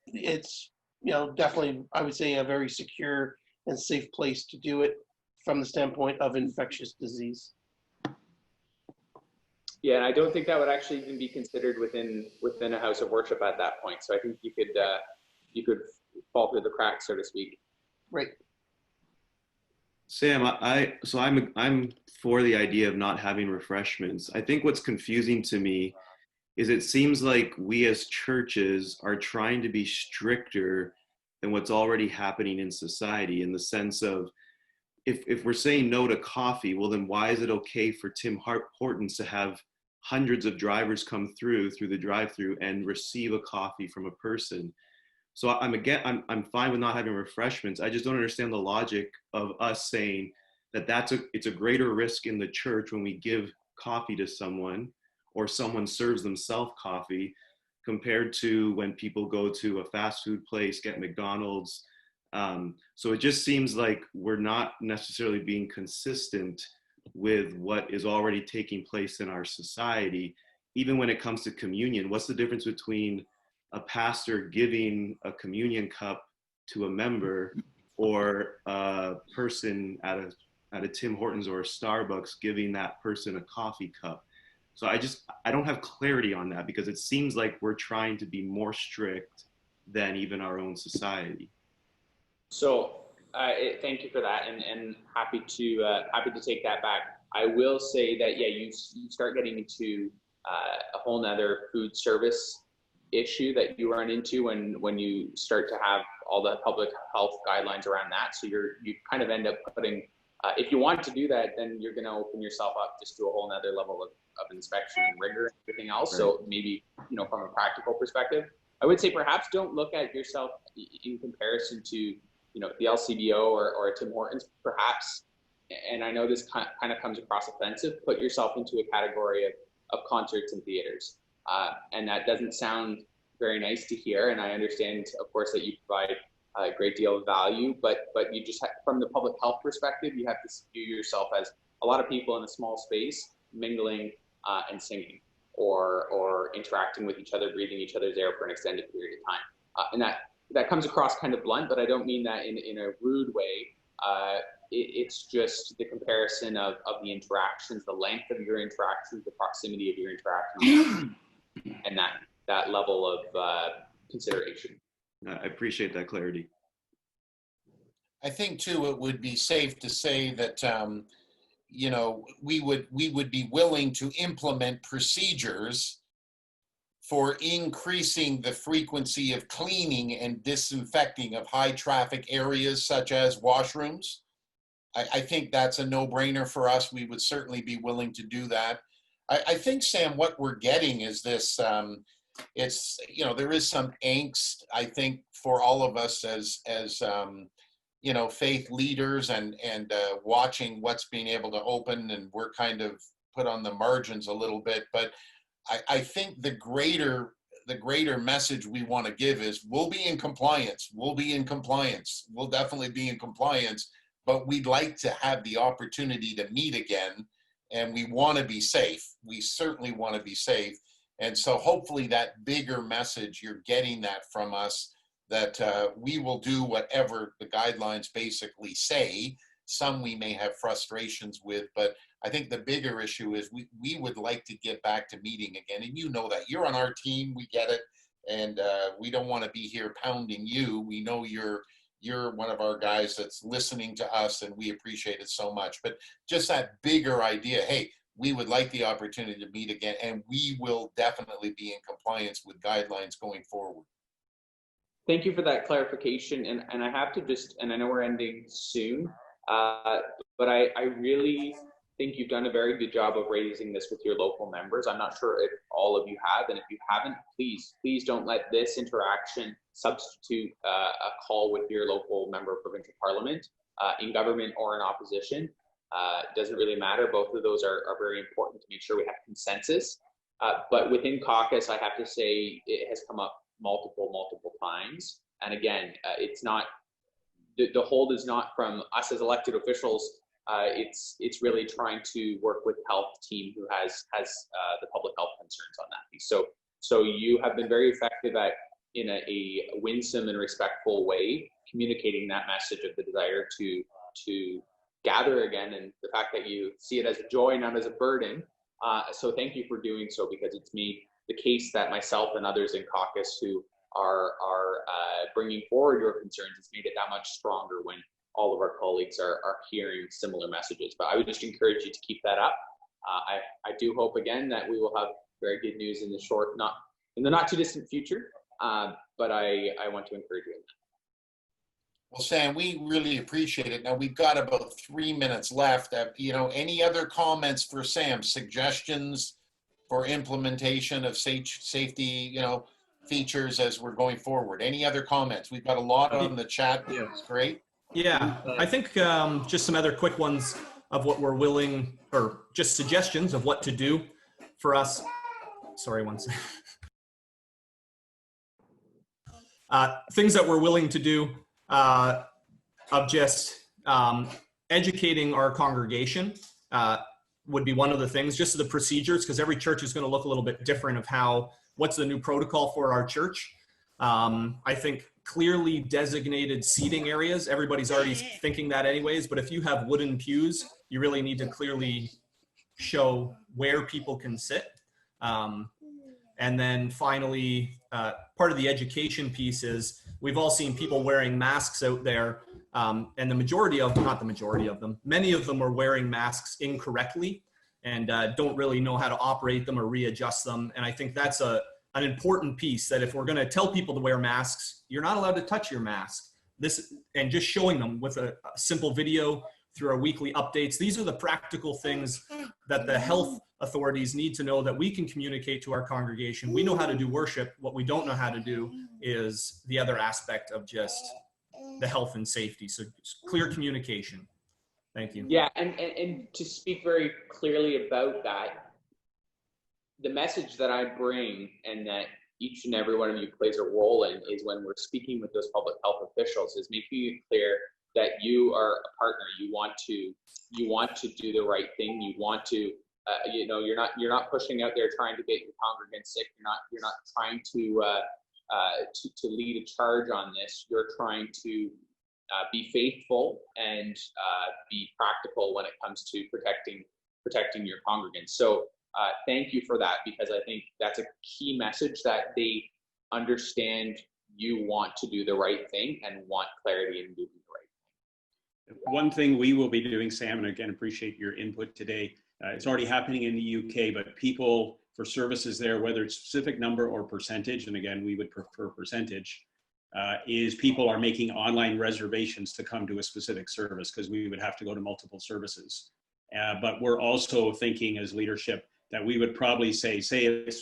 it's, definitely, I would say, a very secure and safe place to do it from the standpoint of infectious disease. Yeah, and I don't think that would actually even be considered within a house of worship at that point. So I think you could fall through the cracks, so to speak. Right. Sam, I'm for the idea of not having refreshments. I think what's confusing to me is it seems like we as churches are trying to be stricter than what's already happening in society, in the sense of, if we're saying no to coffee, well then why is it okay for Tim Hortons to have hundreds of drivers come through the drive-through and receive a coffee from a person? So I'm fine with not having refreshments. I just don't understand the logic of us saying that it's a greater risk in the church when we give coffee to someone or someone serves themselves coffee, compared to when people go to a fast food place, get McDonald's. So it just seems like we're not necessarily being consistent with what is already taking place in our society. Even when it comes to communion, what's the difference between a pastor giving a communion cup to a member or a person at a Tim Hortons or a Starbucks giving that person a coffee cup? So I don't have clarity on that, because it seems like we're trying to be more strict than even our own society. So thank you for that, and happy to take that back. I will say that, yeah, you start getting into a whole nother food service issue that you run into when you start to have all the public health guidelines around that. So you kind of end up putting, if you want to do that, then you're going to open yourself up just to a whole nother level of inspection and rigor and everything else. Right. So maybe, from a practical perspective, I would say perhaps don't look at yourself in comparison to, the LCBO or a Tim Hortons, perhaps. And I know this kind of comes across offensive, put yourself into a category of concerts and theaters. And that doesn't sound very nice to hear. And I understand, of course, that you provide a great deal of value, but you just from the public health perspective, you have to view yourself as a lot of people in a small space mingling and singing or interacting with each other, breathing each other's air for an extended period of time. And that comes across kind of blunt, but I don't mean that in a rude way. It's just the comparison of the interactions, the length of your interactions, the proximity of your interactions, and that level of consideration. I appreciate that clarity. I think too, it would be safe to say that we would be willing to implement procedures for increasing the frequency of cleaning and disinfecting of high traffic areas such as washrooms. I think that's a no-brainer for us. We would certainly be willing to do that. I think, Sam, what we're getting is this, there is some angst, I think, for all of us as faith leaders and watching what's being able to open, and we're kind of put on the margins a little bit. But I think the greater message we want to give is we'll be in compliance. We'll be in compliance. We'll definitely be in compliance, but we'd like to have the opportunity to meet again, and we want to be safe. We certainly want to be safe. And so hopefully that bigger message, you're getting that from us, that we will do whatever the guidelines basically say. Some we may have frustrations with, but I think the bigger issue is we would like to get back to meeting again. And you know that. You're on our team. We get it. And we don't want to be here pounding you. We know you're one of our guys that's listening to us, and we appreciate it so much. But just that bigger idea, hey, we would like the opportunity to meet again, and we will definitely be in compliance with guidelines going forward. Thank you for that clarification. And I have to just, and I know we're ending soon, but I really think you've done a very good job of raising this with your local members. I'm not sure if all of you have, and if you haven't, please don't let this interaction substitute a call with your local member of provincial parliament, in government or in opposition. It doesn't really matter. Both of those are very important to make sure we have consensus. But within caucus, I have to say it has come up multiple times. And again, it's not, the hold is not from us as elected officials. It's really trying to work with the health team who has the public health concerns on that piece. So you have been very effective at, in a winsome and respectful way, communicating that message of the desire to gather again, and the fact that you see it as a joy, not as a burden. So thank you for doing so, because it's made the case that myself and others in caucus who are bringing forward your concerns, it's made it that much stronger when all of our colleagues are hearing similar messages. But I would just encourage you to keep that up. I do hope again that we will have very good news in the not too distant future. But I want to encourage you in that. Well, Sam, we really appreciate it. Now we've got about 3 minutes left. Any other comments for Sam? Suggestions for implementation of safety, features as we're going forward? Any other comments? We've got a lot on the chat. Yeah, it's great. Yeah, I think just some other quick ones of what we're willing, or just suggestions of what to do for us. Sorry, one second. Things that we're willing to do of just educating our congregation would be one of the things, just the procedures, because every church is going to look a little bit different of what's the new protocol for our church. I think clearly designated seating areas, everybody's already thinking that anyways, but if you have wooden pews, you really need to clearly show where people can sit. And then finally, part of the education piece is we've all seen people wearing masks out there, and many of them are wearing masks incorrectly and don't really know how to operate them or readjust them. And I think that's an important piece, that if we're going to tell people to wear masks, you're not allowed to touch your mask. And just showing them with a simple video through our weekly updates. These are the practical things that the health authorities need to know, that we can communicate to our congregation. We know how to do worship. What we don't know how to do is the other aspect of just the health and safety. So clear communication. Thank you. Yeah, and to speak very clearly about that, the message that I bring, and that each and every one of you plays a role in, is when we're speaking with those public health officials, is making it clear that you are a partner. You want to do the right thing. You want to, you're not pushing out there trying to get your congregants sick. You're not trying to lead a charge on this. You're trying to be faithful and be practical when it comes to protecting your congregants. So thank you for that, because I think that's a key message, that they understand you want to do the right thing and want clarity in doing the right thing. One thing we will be doing, Sam, and again, appreciate your input today. It's already happening in the UK, but people for services there, whether it's specific number or percentage, and again, we would prefer percentage, is people are making online reservations to come to a specific service, because we would have to go to multiple services. But we're also thinking as leadership that we would probably say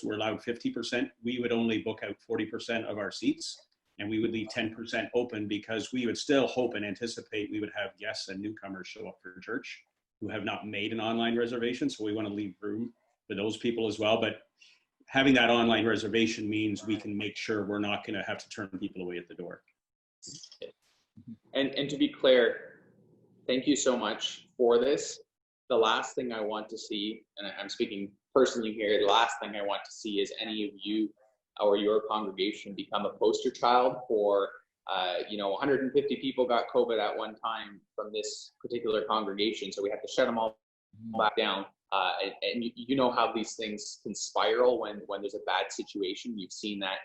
we're allowed 50%, we would only book out 40% of our seats, and we would leave 10% open because we would still hope and anticipate we would have guests and newcomers show up for church who have not made an online reservation. So we want to leave room for those people as well. But having that online reservation means we can make sure we're not going to have to turn people away at the door. And to be clear, thank you so much for this. The last thing I want to see, and I'm speaking personally here, the last thing I want to see is any of you or your congregation become a poster child for, 150 people got COVID at one time from this particular congregation, so we have to shut them all back down. And you know how these things can spiral when there's a bad situation. You've seen that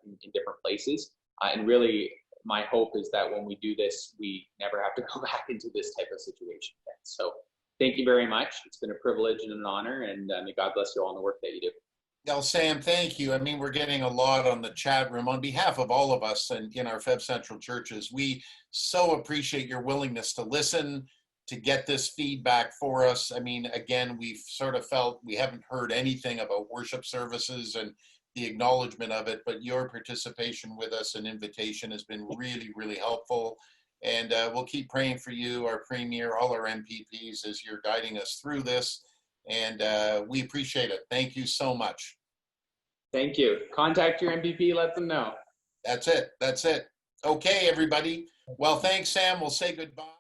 in different places. And really, my hope is that when we do this, we never have to go back into this type of situation again. So thank you very much. It's been a privilege and an honor, and may God bless you all in the work that you do. Well, Sam, thank you. I mean, we're getting a lot on the chat room. On behalf of all of us and in our Feb Central churches, we so appreciate your willingness to listen, to get this feedback for us. I mean, again, we've sort of felt we haven't heard anything about worship services and the acknowledgement of it, but your participation with us and invitation has been really, really helpful. And we'll keep praying for you, our Premier, all our MPPs, as you're guiding us through this. And we appreciate it. Thank you so much. Thank you. Contact your MPP, let them know. That's it. That's it. Okay, everybody. Well, thanks, Sam. We'll say goodbye.